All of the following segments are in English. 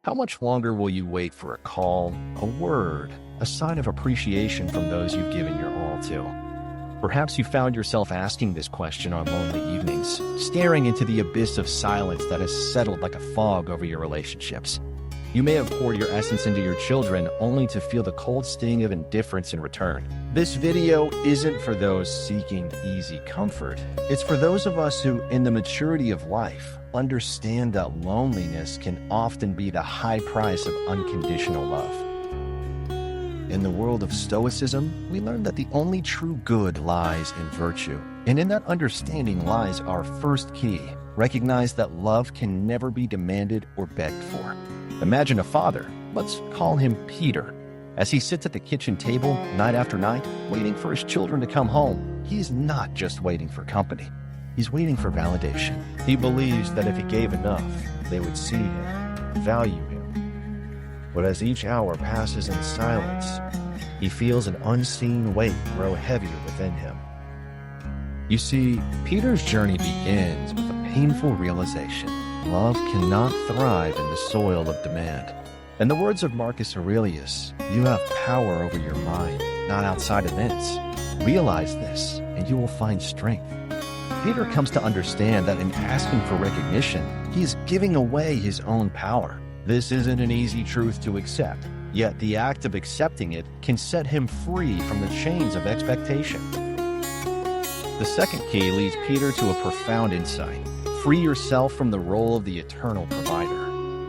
How much longer will you wait for a call, a word, a sign of appreciation from those you've given your all to? Perhaps you found yourself asking this question on lonely evenings, staring into the abyss of silence that has settled like a fog over your relationships. You may have poured your essence into your children only to feel the cold sting of indifference in return. This video isn't for those seeking easy comfort. It's for those of us who, in the maturity of life, understand that loneliness can often be the high price of unconditional love. In the world of Stoicism, we learn that the only true good lies in virtue. And in that understanding lies our first key. Recognize that love can never be demanded or begged for. Imagine a father, let's call him Peter. As he sits at the kitchen table night after night, waiting for his children to come home, he's not just waiting for company. He's waiting for validation. He believes that if he gave enough, they would see him, value him. But as each hour passes in silence, he feels an unseen weight grow heavier within him. You see, Peter's journey begins with a painful realization. Love cannot thrive in the soil of demand. In the words of Marcus Aurelius, you have power over your mind, not outside events. Realize this, and you will find strength. Peter comes to understand that in asking for recognition, he is giving away his own power. This isn't an easy truth to accept, yet the act of accepting it can set him free from the chains of expectation. The second key leads Peter to a profound insight. Free yourself from the role of the eternal provider.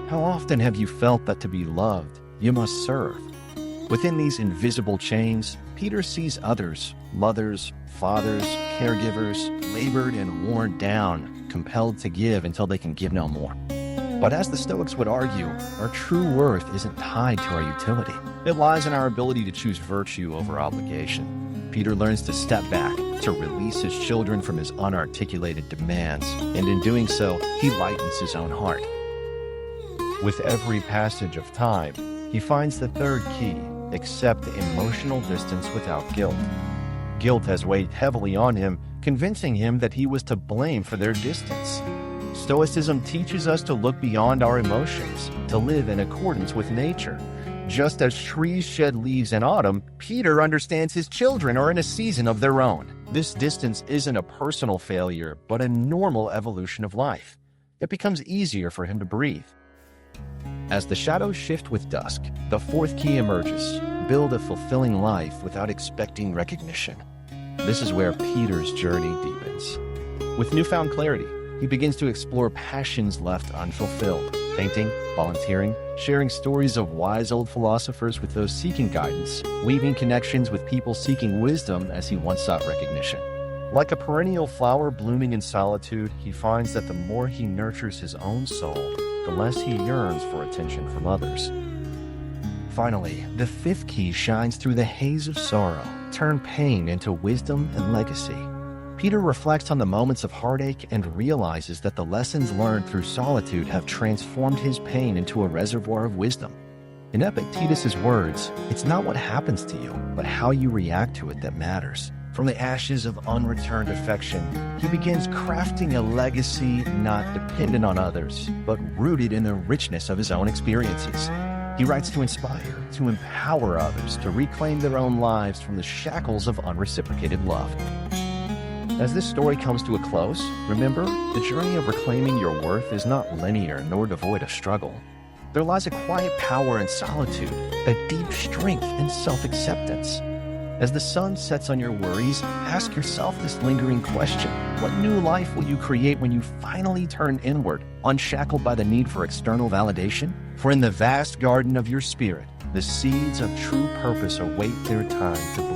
How often have you felt that to be loved, you must serve? Within these invisible chains, Peter sees others, mothers, fathers, caregivers, labored and worn down, compelled to give until they can give no more. But as the Stoics would argue, our true worth isn't tied to our utility. It lies in our ability to choose virtue over obligation. Peter learns to step back, to release his children from his unarticulated demands, and in doing so, he lightens his own heart. With every passage of time, he finds the third key: accept emotional distance without guilt. Guilt has weighed heavily on him, convincing him that he was to blame for their distance. Stoicism teaches us to look beyond our emotions, to live in accordance with nature. Just as trees shed leaves in autumn, Peter understands his children are in a season of their own. This distance isn't a personal failure, but a normal evolution of life. It becomes easier for him to breathe. As the shadows shift with dusk, the fourth key emerges: build a fulfilling life without expecting recognition. This is where Peter's journey deepens. With newfound clarity, he begins to explore passions left unfulfilled: painting, volunteering, sharing stories of wise old philosophers with those seeking guidance, weaving connections with people seeking wisdom as he once sought recognition. Like a perennial flower blooming in solitude, he finds that the more he nurtures his own soul, the less he yearns for attention from others. Finally, the fifth key shines through the haze of sorrow, turn pain into wisdom and legacy. Peter reflects on the moments of heartache and realizes that the lessons learned through solitude have transformed his pain into a reservoir of wisdom. In Epictetus's words, it's not what happens to you, but how you react to it that matters. From the ashes of unreturned affection, he begins crafting a legacy not dependent on others, but rooted in the richness of his own experiences. He writes to inspire, to empower others to reclaim their own lives from the shackles of unreciprocated love. As this story comes to a close, remember, the journey of reclaiming your worth is not linear nor devoid of struggle. There lies a quiet power in solitude, a deep strength in self-acceptance. As the sun sets on your worries, ask yourself this lingering question: what new life will you create when you finally turn inward, unshackled by the need for external validation? For in the vast garden of your spirit, the seeds of true purpose await their time to bloom.